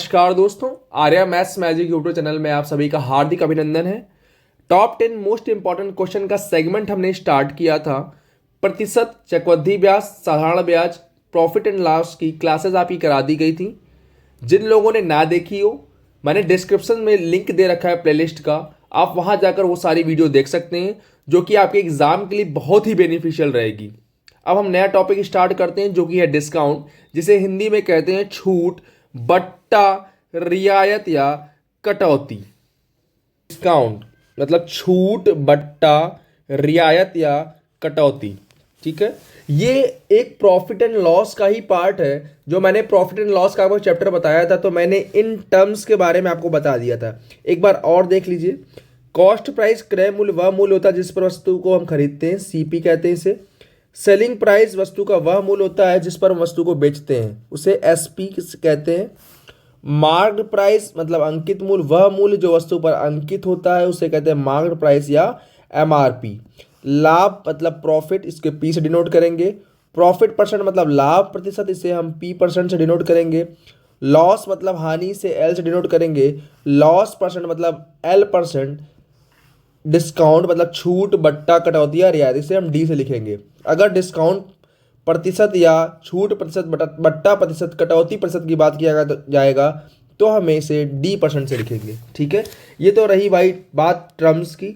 नमस्कार दोस्तों, Arya maths magic YouTube channel में आप सभी का हार्दिक अभिनंदन है। टॉप 10 मोस्ट इंपॉर्टेंट क्वेश्चन का सेगमेंट हमने स्टार्ट किया था। प्रतिशत, चक्रवृद्धि ब्याज, साधारण ब्याज, प्रॉफिट एंड लॉस की क्लासेस आपकी करा दी गई थी। जिन लोगों ने ना देखी हो, मैंने डिस्क्रिप्शन में लिंक दे रखा है प्लेलिस्ट का, आप वहां जाकर वो सारी वीडियो देख सकते हैं, जो कि आपके एग्जाम के लिए बहुत ही बेनिफिशियल रहेगी। अब हम नया टॉपिक स्टार्ट करते हैं, जो कि है डिस्काउंट, जिसे हिंदी में कहते हैं छूट, बट्टा, रियायत या कटौती। डिस्काउंट मतलब छूट, बट्टा, रियायत या कटौती। ठीक है, ये एक प्रॉफिट एंड लॉस का ही पार्ट है। जो मैंने प्रॉफिट एंड लॉस का आपको चैप्टर बताया था, तो मैंने इन टर्म्स के बारे में आपको बता दिया था। एक बार और देख लीजिए। कॉस्ट प्राइस, क्रय मूल्य वह मूल्य होता है जिस पर वस्तु को हम खरीदते हैं, सीपी कहते हैं इसे। सेलिंग प्राइस वस्तु का वह मूल्य होता है जिस पर हम वस्तु को बेचते हैं, उसे एसपी कहते हैं। मार्क्ड प्राइस मतलब अंकित मूल्य, वह मूल्य जो वस्तु पर अंकित होता है उसे कहते हैं मार्क्ड प्राइस या एमआरपी। लाभ मतलब प्रॉफिट, इसके पी से डिनोट करेंगे। प्रॉफिट परसेंट मतलब लाभ प्रतिशत, इसे हम पी परसेंट से डिनोट करेंगे। लॉस मतलब हानि, से एल से डिनोट करेंगे। लॉस परसेंट मतलब एल परसेंट। डिस्काउंट मतलब छूट, बट्टा, कटौती या रियायत, इसे हम डी से लिखेंगे। अगर डिस्काउंट प्रतिशत या छूट प्रतिशत, बट्टा प्रतिशत, कटौती प्रतिशत की बात किया जाएगा तो हमें इसे डी परसेंट से लिखेंगे। ठीक है, ये तो रही भाई बात टर्म्स की।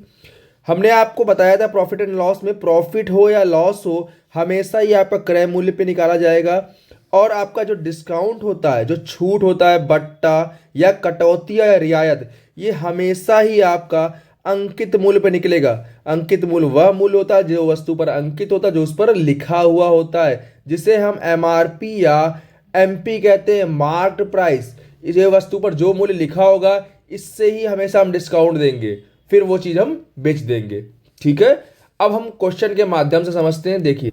हमने आपको बताया था प्रॉफिट एंड लॉस में प्रॉफिट हो या लॉस हो, हमेशा ही आपका क्रय मूल्य पे निकाला जाएगा। और आपका जो डिस्काउंट होता है, जो छूट होता है, बट्टा या कटौती या रियायत, ये हमेशा ही आपका अंकित मूल्य पर निकलेगा। अंकित मूल्य वह मूल्य होता है जो वस्तु पर अंकित होता है, जो उस पर लिखा हुआ होता है, जिसे हम एमआरपी या एमपी कहते हैं, मार्क्ड प्राइस। ये वस्तु पर जो मूल्य लिखा होगा, इससे ही हमेशा हम डिस्काउंट देंगे, फिर वो चीज हम बेच देंगे। ठीक है, अब हम क्वेश्चन के माध्यम से समझते हैं। देखिए,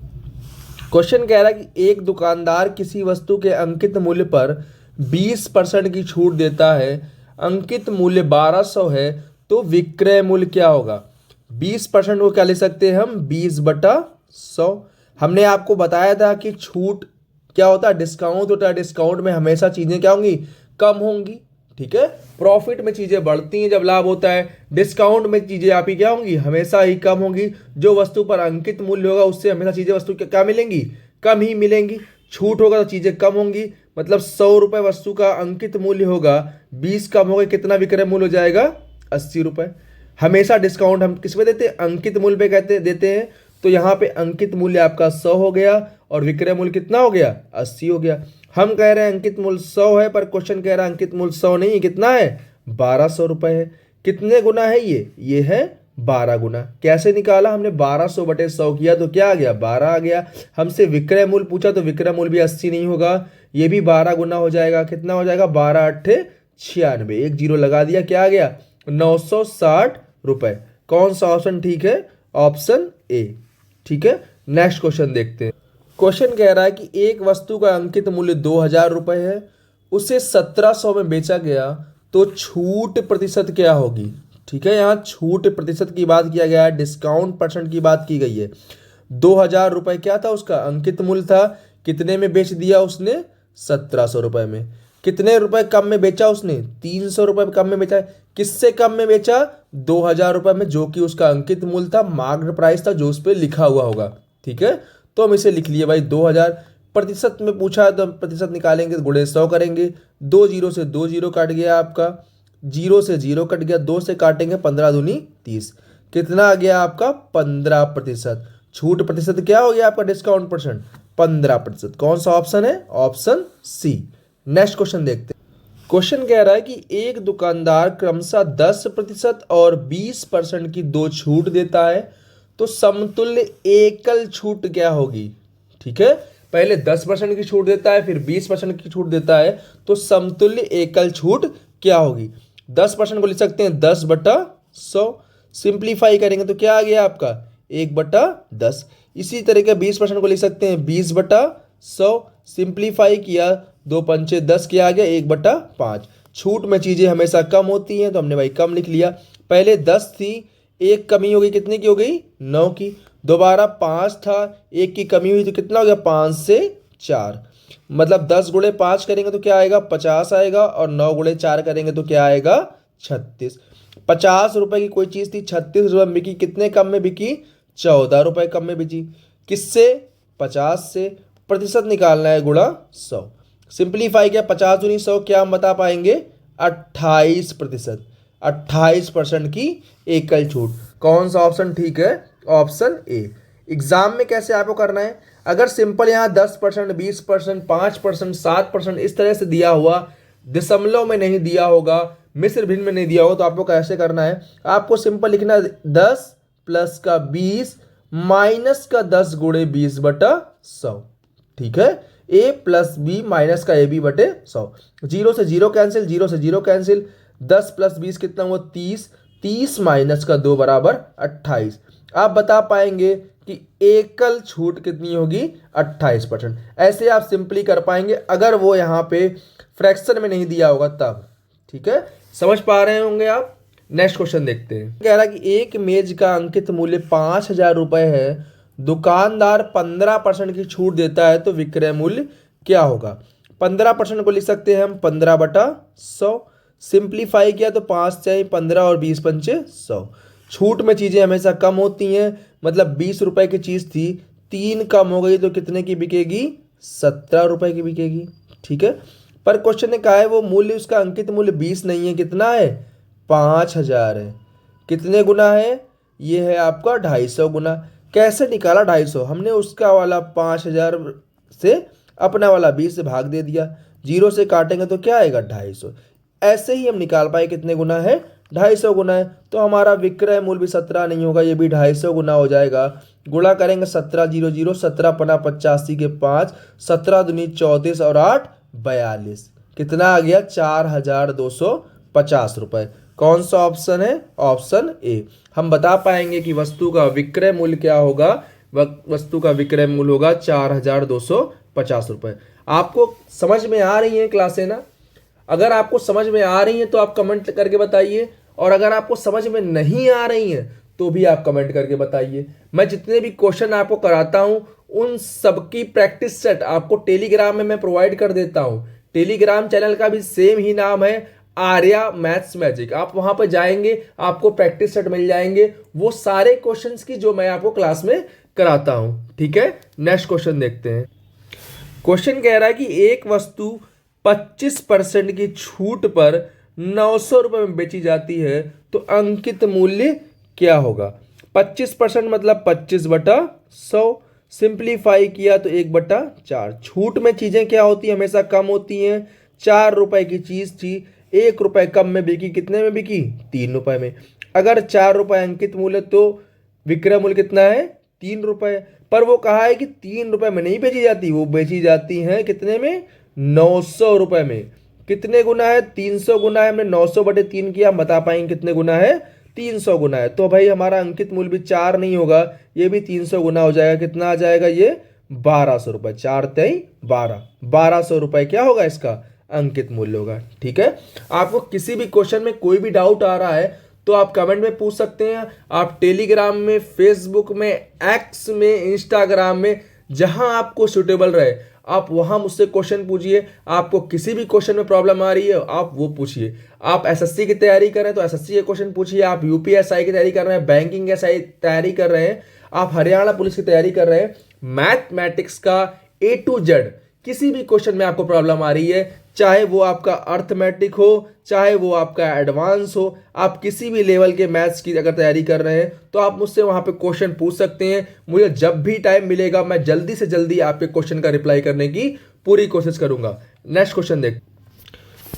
क्वेश्चन कह रहा है कि एक दुकानदार किसी वस्तु के अंकित मूल्य पर 20% की छूट देता है। अंकित मूल्य 1200 है, तो विक्रय मूल्य क्या होगा? 20% को क्या ले सकते हैं हम? 20/100। हमने आपको बताया था कि छूट क्या होता है? डिस्काउंट होता है। डिस्काउंट में हमेशा चीजें क्या होंगी? कम होंगी। ठीक है, प्रॉफिट में चीजें बढ़ती हैं जब लाभ होता है, डिस्काउंट में चीजें आपकी क्या होंगी? हमेशा ही कम होंगी। जो वस्तु पर अंकित मूल्य होगा, उससे हमेशा चीजें वस्तु क्या मिलेंगी? कम ही मिलेंगी। छूट होगा तो चीजें कम होंगी, मतलब 100 रुपए वस्तु का अंकित मूल्य होगा, 20 कम होगा, कितना विक्रय मूल्य हो जाएगा? 80 रुपए। हमेशा डिस्काउंट हम किस पे देते हैं? अंकित मूल्य पे देते हैं। तो यहाँ पे अंकित मूल्य आपका 100 हो गया और विक्रय मूल्य कितना हो गया? 80 हो गया। हम कह रहे हैं अंकित मूल्य 100 है, पर क्वेश्चन कह रहा है अंकित मूल्य 100 नहीं है, कितना है? 1200 रुपए है। कितने गुना है ये है 12 गुना। कैसे निकाला हमने? 1200/100 किया तो क्या आ गया? 12 आ गया। हमसे विक्रय मूल्य पूछा तो विक्रय मूल्य भी 80 नहीं होगा, ये भी 12 गुना हो जाएगा। कितना हो जाएगा? 12×8 = 96। एक जीरो लगा दिया, क्या आ गया? 960 रुपए। कौन सा ऑप्शन ठीक है? Option A. ठीक है, नेक्स्ट क्वेश्चन देखते हैं। क्वेश्चन कह रहा है कि एक वस्तु का अंकित मूल्य 2000 रुपए है, उसे 1700 में बेचा गया, तो छूट प्रतिशत क्या होगी? ठीक है, यहाँ छूट प्रतिशत की बात किया गया है, डिस्काउंट परसेंट की बात की गई है। 2000 रुपए क्या था? उसका अंकित मूल्य था। कितने में बेच दिया उसने? 1700 रुपए में। कितने रुपए कम में बेचा उसने? 300 रुपए कम में बेचा। किससे कम में बेचा? 2000 रुपए में, जो कि उसका अंकित मूल्य था, मार्क्ड प्राइस था, जो उस पर लिखा हुआ होगा। ठीक है, तो हम इसे लिख लिए भाई 2000। प्रतिशत में पूछा है तो हम प्रतिशत निकालेंगे, गुणे 100 करेंगे। 2 जीरो से 2 जीरो कट गया आपका, 0 से 0 कट गया, 2 से काटेंगे, 15 दूनी 30। कितना आ गया आपका? 15%। छूट प्रतिशत क्या हो गया आपका? Discount percent 15%। कौन सा ऑप्शन है? ऑप्शन सी। नेक्स्ट क्वेश्चन देखते हैं। क्वेश्चन कह रहा है कि एक दुकानदार क्रमशः 10% और 20% की दो छूट देता है, तो समतुल्य एकल छूट क्या होगी? ठीक है, पहले 10% की छूट देता है, फिर 20% की छूट देता है, तो समतुल्य एकल छूट क्या होगी? 10% को लिख सकते हैं 10/100। सिंप्लीफाई करेंगे तो क्या आ गया आपका? 1/10। इसी तरीके 20% को लिख सकते हैं 20/100। सिंप्लीफाई किया, 2 पंचे 10, क्या आ गया? 1/5। छूट में चीजें हमेशा कम होती हैं, तो हमने भाई कम लिख लिया। पहले 10 थी, एक कमी हो गई, कितने की हो गई? 9 की। दोबारा 5 था, एक की कमी हुई तो कितना हो गया? 5 से 4। मतलब 10 गुणे 5 करेंगे तो क्या आएगा 50 आएगा, और 9 गुणे 4 करेंगे तो क्या आएगा 36। 50 रुपए की कोई चीज़ थी, 36 रुपये में बिकी, कितने कम में बिकी 14 रुपये कम में बिकी। किससे? 50 से। प्रतिशत निकालना है गुणा 100। सिंप्लीफाई किया, 50 दूनी 100, क्या हम बता पाएंगे 28%। 28% की एकल छूट। कौन सा ऑप्शन ठीक है? Option A. एग्जाम में कैसे आपको करना है, अगर सिंपल यहाँ 10%, 20%, 5%, 7% इस तरह से दिया हुआ, दशमलव में नहीं दिया होगा, मिश्र भिन्न में नहीं दिया होगा, तो आपको कैसे करना है, आपको सिंपल लिखना है 10 प्लस का 20 माइनस का 10 गुणे 20 बटा 100। ठीक है, ए प्लस बी माइनस का ए बी बटे 100। जीरो से जीरो कैंसिल, जीरो से जीरो कैंसिल। 10 प्लस 20 कितना हुआ 30, 30 माइनस का 2 बराबर 28। आप बता पाएंगे कि एकल छूट कितनी होगी 28%। ऐसे आप सिंपली कर पाएंगे अगर वो यहाँ पे फ्रैक्शन में नहीं दिया होगा तब। ठीक है, समझ पा रहे होंगे आप। नेक्स्ट क्वेश्चन देखते हैं। कह रहा है कि एक मेज का अंकित मूल्य 5,000 रुपये है, दुकानदार 15% की छूट देता है, तो विक्रय मूल्य क्या होगा। 15% को लिख सकते हैं हम 15/100। सिंप्लीफाई किया तो 5 चाहिए, 15 और 20 पंचे 100। छूट में चीज़ें हमेशा कम होती हैं, मतलब 20 रुपए की चीज़ थी, 3 कम हो गई तो कितने की बिकेगी 17 रुपए की बिकेगी। ठीक है, पर क्वेश्चन ने कहा है वो मूल्य, उसका अंकित मूल्य 20 नहीं है, कितना है 5,000 है। कितने गुना है, ये है आपका 250 गुना। कैसे निकाला 250, हमने उसका वाला 5,000 से अपना वाला 20 से भाग दे दिया, जीरो से काटेंगे तो क्या आएगा 250। ऐसे ही हम निकाल पाए कितने गुना है 250 गुना है। तो हमारा विक्रय मूल्य भी 17 नहीं होगा, ये भी 250 गुना हो जाएगा। गुणा करेंगे 17 0 0, 17 पना 85 के 5, 17 दूनी 34 और 8 42। कितना आ गया 4,250 रुपये। कौन सा ऑप्शन है? Option A. हम बता पाएंगे कि वस्तु का विक्रय मूल्य क्या होगा, वस्तु का विक्रय मूल्य होगा 4,250 रुपये। आपको समझ में आ रही है क्लासें ना? अगर आपको समझ में आ रही है तो आप कमेंट करके बताइए, और अगर आपको समझ में नहीं आ रही है तो भी आप कमेंट करके बताइए। मैं जितने भी क्वेश्चन आपको कराता हूं उन सबकी प्रैक्टिस सेट आपको टेलीग्राम में मैं प्रोवाइड कर देता हूं। टेलीग्राम चैनल का भी सेम ही नाम है, आर्या मैथ्स मैजिक। आप वहां पर जाएंगे, आपको प्रैक्टिस सेट मिल जाएंगे, वो सारे क्वेश्चंस की जो मैं आपको क्लास में कराता हूं। ठीक है, नेक्स्ट क्वेश्चन देखते हैं। क्वेश्चन कह रहा है कि एक वस्तु 25% की छूट पर 900 रुपये में बेची जाती है, तो अंकित मूल्य क्या होगा। 25% मतलब 25/100। सिंप्लीफाई किया तो 1/4। छूट में चीज़ें क्या होती है, हमेशा कम होती हैं। 4 रुपए की चीज़ थी, 1 रुपये कम में बिकी, कितने में बिकी 3 रुपये में। अगर 4 रुपये अंकित मूल्य तो विक्रय मूल्य कितना है 3 रुपये। पर वो कहा है कि 3 रुपये में नहीं बेची जाती, वो बेची जाती हैं कितने में 900 रुपये में। कितने गुना है 300 गुना है। हमने 900/3 किया, हम बता पाएंगे कितने गुना है 300 गुना है। तो भाई हमारा अंकित मूल्य भी 4 नहीं होगा, ये भी 300 गुना हो जाएगा। कितना आ जाएगा ये 1200 रुपये। 4 3 12, 1200 रुपये क्या होगा इसका अंकित मूल्य होगा। ठीक है, आपको किसी भी क्वेश्चन में कोई भी डाउट आ रहा है तो आप कमेंट में पूछ सकते हैं। आप टेलीग्राम में, फेसबुक में, एक्स में, इंस्टाग्राम में, जहां आपको सुटेबल रहे आप वहां मुझसे क्वेश्चन पूछिए। आपको किसी भी क्वेश्चन में प्रॉब्लम आ रही है आप वो पूछिए। आप एसएससी की तैयारी कर रहे हैं तो एसएससी के क्वेश्चन पूछिए। आप यूपीएसआई की तैयारी कर रहे हैं, बैंकिंग एसआई तैयारी कर रहे हैं, आप हरियाणा पुलिस की तैयारी कर रहे हैं, मैथमेटिक्स का A to Z किसी भी क्वेश्चन में आपको प्रॉब्लम आ रही है, चाहे वो आपका अर्थमेटिक हो, चाहे वो आपका एडवांस हो, आप किसी भी लेवल के मैथ्स की अगर तैयारी कर रहे हैं तो आप मुझसे वहां पे क्वेश्चन पूछ सकते हैं। मुझे जब भी टाइम मिलेगा मैं जल्दी से जल्दी आपके क्वेश्चन का रिप्लाई करने की पूरी कोशिश करूंगा। नेक्स्ट क्वेश्चन देख।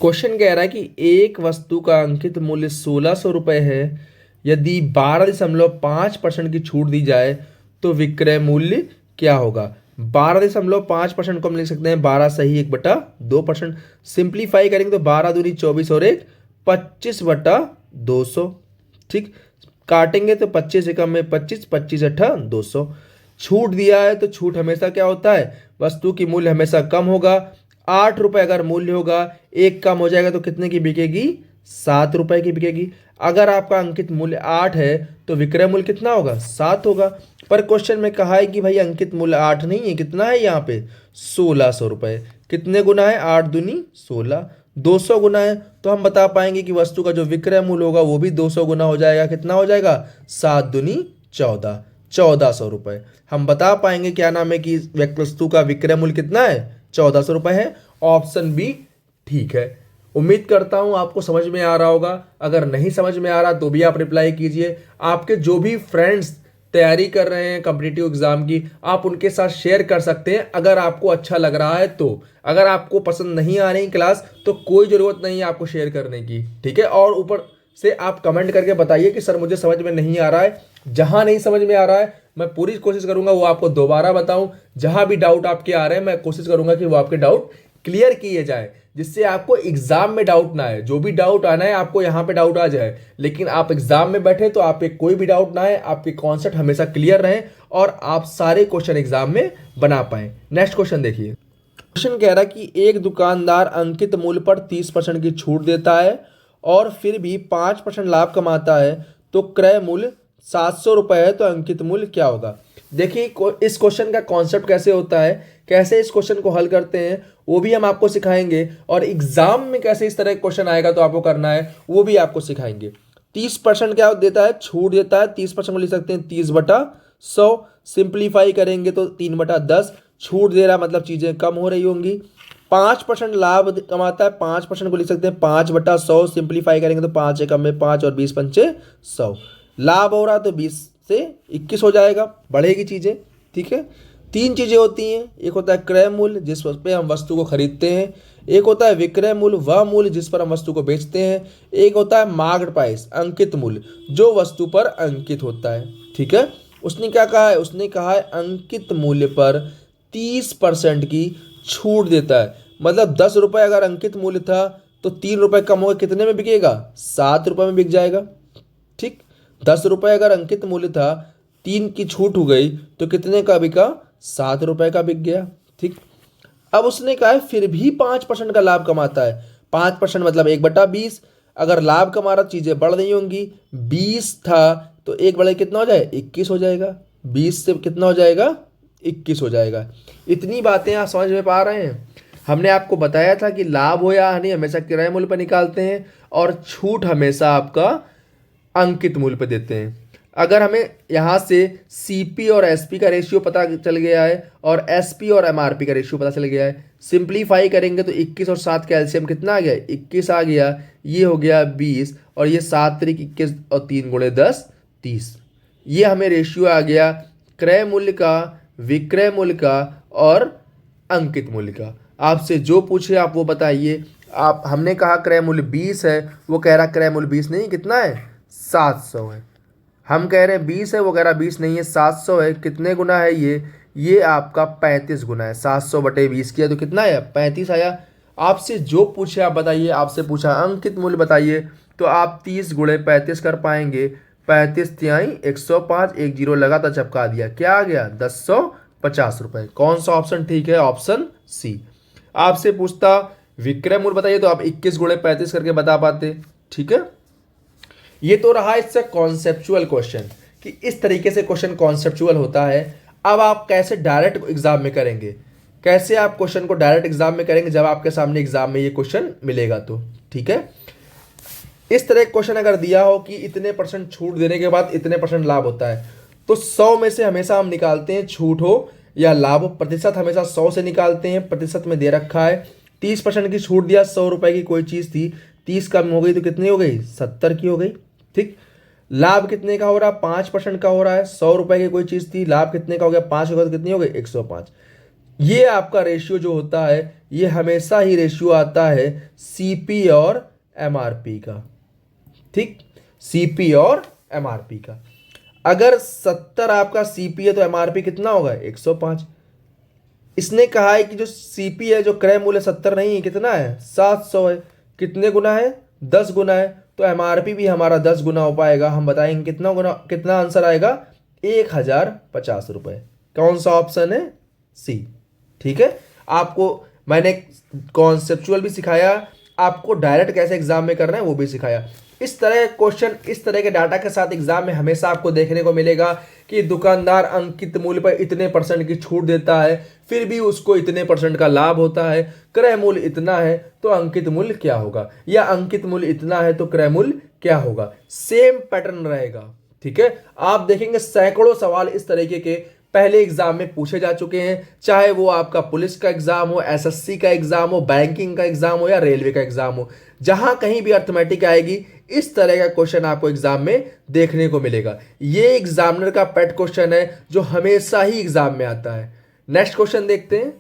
क्वेश्चन कह रहा है कि एक वस्तु का अंकित मूल्य 1600 रुपये है, यदि 12.5% की छूट दी जाए तो विक्रय मूल्य क्या होगा। 12.5% को हम लिख सकते हैं 12 सही 1/2%। सिंप्लीफाई करेंगे तो 12 दूनी 24 और 1 25/200। ठीक, काटेंगे तो 25 से कम में 25, 25 अट्ठा 200। छूट दिया है तो छूट हमेशा क्या होता है, वस्तु की मूल्य हमेशा कम होगा। 8 रुपये अगर मूल्य होगा, 1 कम हो जाएगा तो कितने की बिकेगी ₹7 की बिकेगी। अगर आपका अंकित मूल्य 8 है तो विक्रय मूल्य कितना होगा? 7 होगा। पर क्वेश्चन में कहा है कि भाई अंकित मूल्य 8 नहीं है, कितना है यहाँ पे? 1600 रुपये। कितने गुना है? 8 दूनी 16, 200 गुना है। तो हम बता पाएंगे कि वस्तु का जो विक्रय मूल्य होगा वो भी 200 गुना हो जाएगा। कितना हो जाएगा? 7 दूनी 14, 1400 रुपये। हम बता पाएंगे क्या नाम है कि वस्तु का विक्रय मूल्य कितना है? 1400 रुपये है। ऑप्शन बी ठीक है। उम्मीद करता हूं आपको समझ में आ रहा होगा। अगर नहीं समझ में आ रहा तो भी आप रिप्लाई कीजिए। आपके जो भी फ्रेंड्स तैयारी कर रहे हैं कॉम्पिटिटिव एग्जाम की, आप उनके साथ शेयर कर सकते हैं अगर आपको अच्छा लग रहा है तो। अगर आपको पसंद नहीं आ रही क्लास तो कोई ज़रूरत नहीं है आपको शेयर करने की, ठीक है। और ऊपर से आप कमेंट करके बताइए कि सर मुझे समझ में नहीं आ रहा है। जहां नहीं समझ में आ रहा है मैं पूरी कोशिश करूंगा वो आपको दोबारा बताऊं। जहां भी डाउट आपके आ रहे हैं मैं कोशिश करूंगा कि वो आपके डाउट क्लियर किए जाए, जिससे आपको एग्जाम में डाउट ना आए। जो भी डाउट आना है आपको यहाँ पे डाउट आ जाए, लेकिन आप एग्जाम में बैठे तो आप पे कोई भी डाउट ना आए, आपके कॉन्सेप्ट हमेशा क्लियर रहें और आप सारे क्वेश्चन एग्जाम में बना पाए। नेक्स्ट क्वेश्चन देखिए। क्वेश्चन कह रहा है कि एक दुकानदार अंकित मूल्य पर 30% की छूट देता है और फिर भी 5% लाभ कमाता है, तो क्रय मूल्य 700 रुपये है, तो अंकित मूल्य क्या होगा? देखिए इस क्वेश्चन का कॉन्सेप्ट कैसे होता है, कैसे इस क्वेश्चन को हल करते हैं वो भी हम आपको सिखाएंगे, और एग्जाम में कैसे इस तरह का क्वेश्चन आएगा तो आपको करना है वो भी आपको सिखाएंगे। 30% क्या देता है? छूट देता है। 30% को लिख सकते हैं 30/100। सिंप्लीफाई करेंगे तो 3/10। छूट दे रहा मतलब चीज़ें कम हो रही होंगी। 5% लाभ कमाता है। 5% को लिख सकते हैं 5/100। सिंप्लीफाई करेंगे तो 5 एकम में 5 और 20 पंचे 100। लाभ हो रहा तो 20 से 21 हो जाएगा, बढ़ेगी चीज़ें, ठीक है। 3 चीज़ें होती हैं। एक होता है क्रय मूल्य जिस पर हम वस्तु को खरीदते हैं, एक होता है विक्रय मूल्य वह मूल्य जिस पर हम वस्तु को बेचते हैं, एक होता है मार्क्ड प्राइस अंकित मूल्य जो वस्तु पर अंकित होता है, ठीक है। उसने क्या कहा है? उसने कहा है अंकित मूल्य पर 30% की छूट देता है। मतलब 10 रुपये अगर अंकित मूल्य था तो 3 रुपये कम होगा, कितने में बिकेगा? 7 रुपये में बिक जाएगा, ठीक। 10 रुपये अगर अंकित मूल्य था, 3 की छूट हो गई तो कितने का बिका? 7 रुपये का बिक गया, ठीक। अब उसने कहा है फिर भी 5% का लाभ कमाता है। 5% मतलब 1/20। अगर लाभ कमा रहा चीज़ें बढ़ रही होंगी। 20 था तो 1 कितना हो जाए? 21 हो जाएगा। 20 से कितना हो जाएगा? 21 हो जाएगा। इतनी बातें आप समझ में पा रहे हैं? हमने आपको बताया था कि लाभ हो या हानि हमेशा किराए मूल्य पर निकालते हैं और छूट हमेशा आपका अंकित मूल्य पर देते हैं। अगर हमें यहाँ से सीपी और एसपी का रेशियो पता चल गया है और एसपी और एमआरपी का रेशियो पता चल गया है, सिंप्लीफाई करेंगे तो 21 और 7 का एलसीएम कितना आ गया? 21 आ गया। ये हो गया 20 और ये 7 × 21 और 3 × 10 30। ये हमें रेशियो आ गया क्रय मूल्य का, विक्रय मूल्य का और अंकित मूल्य का। आपसे जो पूछे आप वो बताइए। आप हमने कहा क्रय मूल्य 20 है, वो कह रहा क्रय मूल्य 20 नहीं, कितना है? 700 है। हम कह रहे हैं 20 है, वो कह रहा 20 नहीं है 700 है। कितने गुना है ये आपका 35 गुना है। 700/20 किया तो कितना आया? 35 आया। आपसे जो पूछे आप बताइए। आपसे पूछा अंकित मूल्य बताइए तो आप 30 × 35 कर पाएंगे। 35 तिहाई 105, 1 जीरो लगा तो चपका दिया, क्या आ गया? 1050 रुपये। कौन सा ऑप्शन ठीक है? Option C. आपसे पूछता विक्रय मूल्य बताइए तो आप 21 × 35 करके बता पाते, ठीक है। ये तो रहा इससे कॉन्सेप्चुअल क्वेश्चन कि इस तरीके से क्वेश्चन कॉन्सेप्चुअल होता है। अब आप कैसे डायरेक्ट एग्जाम में करेंगे, कैसे आप क्वेश्चन को डायरेक्ट एग्जाम में करेंगे जब आपके सामने एग्जाम में ये क्वेश्चन मिलेगा तो, ठीक है। इस तरह क्वेश्चन अगर दिया हो कि इतने % छूट देने के बाद इतने % लाभ होता है तो 100 में से हमेशा हम निकालते हैं, छूट हो या लाभ हो, प्रतिशत हमेशा 100 से निकालते हैं। प्रतिशत में दे रखा है 30% की छूट दिया। 100 रुपये की कोई चीज़ थी, 30 कम हो गई तो कितनी हो गई? 70 की हो गई, ठीक। लाभ कितने का हो रहा? 5% का हो रहा है। 100 रुपये की कोई चीज़ थी, लाभ कितने का हो गया? 5 होगा तो कितनी हो गई? 105। ये आपका रेशियो जो होता है ये हमेशा ही रेशियो आता है सीपी और एमआरपी का, ठीक। सीपी और एमआरपी का। अगर 70 आपका सीपी है तो एमआरपी कितना होगा? 105। इसने कहा है कि जो सीपी है, जो क्रय मूल्य 70 नहीं है, कितना है? 700 है। कितने गुना है? 10 गुना है। तो एमआरपी भी हमारा 10 गुना हो पाएगा। हम बताएंगे कितना गुना, कितना आंसर आएगा? 1050 रुपये। कौन सा ऑप्शन है? सी, ठीक है। आपको मैंने कॉन्सेप्चुअल भी सिखाया आपको डायरेक्ट कैसे एग्जाम में करना है वो भी सिखाया। इस तरह के क्वेश्चन, इस तरह के डाटा के साथ एग्जाम में हमेशा आपको देखने को मिलेगा कि दुकानदार अंकित मूल्य पर इतने % की छूट देता है, फिर भी उसको इतने % का लाभ होता है। क्रय मूल्य इतना है तो अंकित मूल्य क्या होगा, या अंकित मूल्य इतना है तो क्रय मूल्य क्या होगा। सेम पैटर्न रहेगा, ठीक है। आप देखेंगे सैकड़ों सवाल इस तरीके के पहले एग्जाम में पूछे जा चुके हैं, चाहे वो आपका पुलिस का एग्जाम हो, एसएससी का एग्जाम हो, बैंकिंग का एग्जाम हो या रेलवे का एग्जाम हो, जहां कहीं भी अर्थमेटिक आएगी इस तरह का क्वेश्चन आपको एग्जाम में देखने को मिलेगा। ये एग्जामिनर का पेट क्वेश्चन है जो हमेशा ही एग्जाम में आता है। नेक्स्ट क्वेश्चन देखते हैं।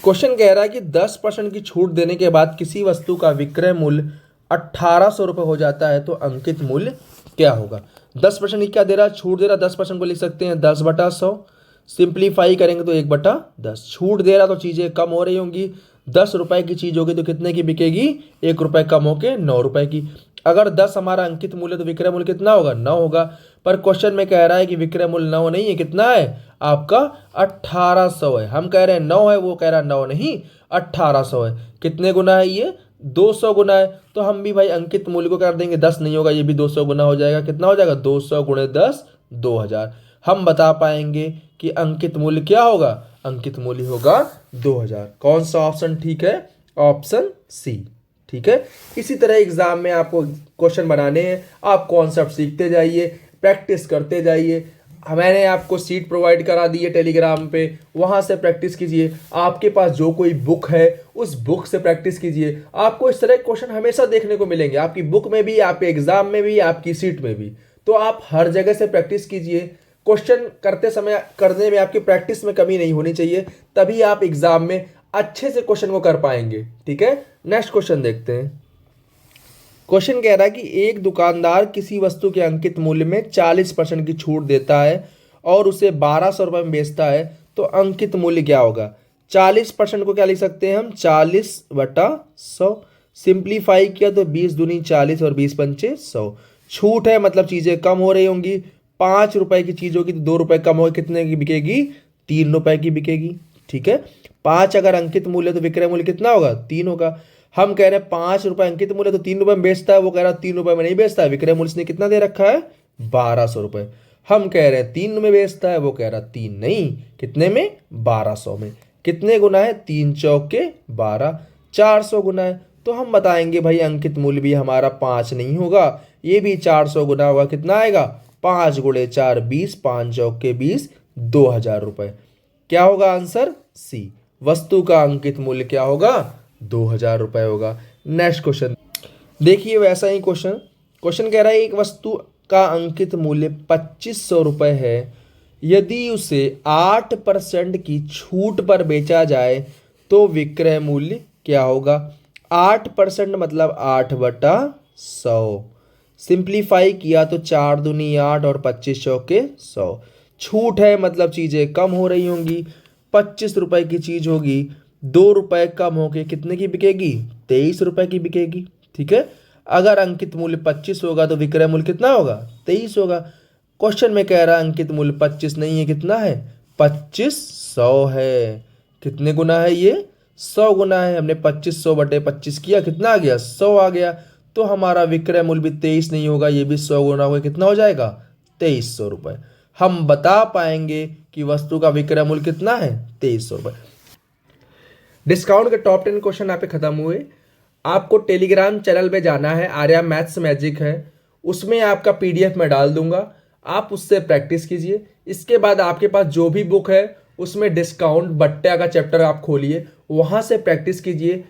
क्वेश्चन कह रहा है कि 10% की छूट देने के बाद किसी वस्तु का विक्रय मूल्य 1800 रुपये हो जाता है तो अंकित मूल्य क्या होगा। 10% क्या दे रहा है, छूट दे रहा है। 10% को लिख सकते हैं 10/100, सिंप्लीफाई करेंगे तो 1/10। छूट दे रहा तो चीज़ें कम हो रही होंगी। 10 रुपए की चीज़ होगी तो कितने की बिकेगी, 1 रुपये कम होके 9 रुपये की। अगर 10 हमारा अंकित मूल्य तो विक्रय मूल्य कितना होगा, 9 होगा। पर क्वेश्चन में कह रहा है कि विक्रय मूल्य 9 नहीं है, कितना है आपका 1800 है। हम कह रहे हैं 9 है, वो कह रहा है 9 नहीं 1800 है। कितने गुना है ये, 200 गुना है। तो हम भी भाई अंकित मूल्य को कर देंगे, 10 नहीं होगा, ये भी 200 गुना हो जाएगा। कितना हो जाएगा, 200 गुणे 10 2000। हम बता पाएंगे कि अंकित मूल्य क्या होगा, अंकित मूल्य होगा 2000। कौन सा ऑप्शन ठीक है, ऑप्शन सी, ठीक है। इसी तरह एग्जाम में आपको क्वेश्चन बनाने हैं, आप कॉन्सेप्ट सीखते जाइए, प्रैक्टिस करते जाइए। मैंने आपको सीट प्रोवाइड करा दी है टेलीग्राम पे, वहाँ से प्रैक्टिस कीजिए। आपके पास जो कोई बुक है उस बुक से प्रैक्टिस कीजिए। आपको इस तरह के क्वेश्चन हमेशा देखने को मिलेंगे, आपकी बुक में भी, आपके एग्जाम में भी, आपकी सीट में भी। तो आप हर जगह से प्रैक्टिस कीजिए। क्वेश्चन करते समय करने में आपकी प्रैक्टिस में कमी नहीं होनी चाहिए, तभी आप एग्जाम में अच्छे से क्वेश्चन को कर पाएंगे, ठीक है। नेक्स्ट क्वेश्चन देखते हैं। क्वेश्चन कह रहा है कि एक दुकानदार किसी वस्तु के अंकित मूल्य में 40% की छूट देता है और उसे 1200 रुपये में बेचता है तो अंकित मूल्य क्या होगा। 40% को क्या लिख सकते हैं हम, 40/100। सिंप्लीफाई किया तो 20 दूनी 40 और 20 पंचे 100। छूट है मतलब चीज़ें कम हो रही होंगी। 5 रुपए की चीज़ होगी तो 2 रुपये कम हो, कितने की बिकेगी, 3 रुपये की बिकेगी, ठीक है। 5 अगर अंकित मूल्य तो विक्रय मूल्य कितना होगा, 3 होगा। हम कह रहे हैं 5 रुपये अंकित मूल्य तो 3 रुपये में बेचता है, वो कह रहा है 3 रुपये में नहीं बेचता है। विक्रय मूल्य ने कितना दे रखा है, 1200 रुपये। हम कह रहे हैं 3 में बेचता है, वो कह रहा है 3 नहीं, कितने में, 1200 में। कितने गुना है, 3 चौके 12, 400 गुना है। तो हम बताएंगे भाई अंकित मूल्य भी हमारा 5 नहीं होगा, ये भी 400 गुना होगा। कितना आएगा, 5 गुणे 4 20, 5 चौके 20, 2000 रुपये। क्या होगा आंसर, सी। वस्तु का अंकित मूल्य क्या होगा, 2000 रुपये होगा। नेक्स्ट क्वेश्चन देखिए, वैसा ही क्वेश्चन कह रहा है एक वस्तु का अंकित मूल्य 2500 रुपये है, यदि उसे 8% की छूट पर बेचा जाए तो विक्रय मूल्य क्या होगा। 8% मतलब 8/100। सिंप्लीफाई किया तो 4 दूनी 8 और 25 चौके 100। छूट है मतलब चीज़ें कम हो रही होंगी। 25 रुपये की चीज़ होगी, 2 रुपये कम होके कितने की बिकेगी, 23 रुपये की बिकेगी, ठीक है। अगर अंकित मूल्य 25 होगा तो विक्रय मूल्य कितना होगा, 23 होगा। क्वेश्चन में कह रहा है अंकित मूल्य 25 नहीं है, कितना है, 2500 है। कितने गुना है ये, 100 गुना है। हमने 2500/25 किया, कितना आ गया, 100 आ गया। तो हमारा विक्रय मूल्य भी 23 नहीं होगा, ये भी 100 गुना होगा। कितना हो जाएगा, 2300 रुपये। हम बता पाएंगे कि वस्तु का विक्रय मूल्य कितना है, 2300 रुपये। डिस्काउंट के टॉप 10 क्वेश्चन यहाँ पे खत्म हुए। आपको टेलीग्राम चैनल पे जाना है, आर्या मैथ्स मैजिक है, उसमें आपका PDF मैं डाल दूंगा, आप उससे प्रैक्टिस कीजिए। इसके बाद आपके पास जो भी बुक है उसमें डिस्काउंट बट्टा का चैप्टर आप खोलिए, वहाँ से प्रैक्टिस कीजिए।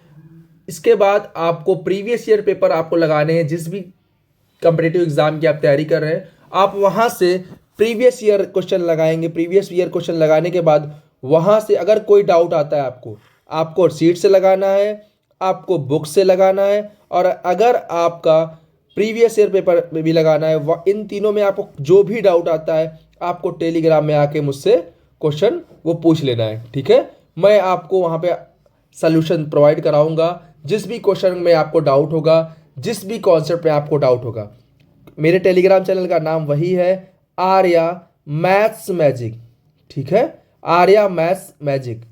इसके बाद आपको प्रीवियस ईयर पेपर आपको लगाने हैं, जिस भी कॉम्पिटिटिव एग्जाम की आप तैयारी कर रहे हैं, आप वहाँ से प्रीवियस ईयर क्वेश्चन लगाएंगे। प्रीवियस ईयर क्वेश्चन लगाने के बाद वहाँ से अगर कोई डाउट आता है आपको सीट से लगाना है, आपको बुक से लगाना है, और अगर आपका प्रीवियस ईयर पेपर में भी लगाना है, इन तीनों में आपको जो भी डाउट आता है आपको टेलीग्राम में आके मुझसे क्वेश्चन वो पूछ लेना है, ठीक है। मैं आपको वहाँ पे सल्यूशन प्रोवाइड कराऊंगा, जिस भी क्वेश्चन में आपको डाउट होगा, जिस भी कॉन्सेप्ट में आपको डाउट होगा। मेरे टेलीग्राम चैनल का नाम वही है, आर्या मैथ्स मैजिक, ठीक है, आर्या मैथ्स मैजिक।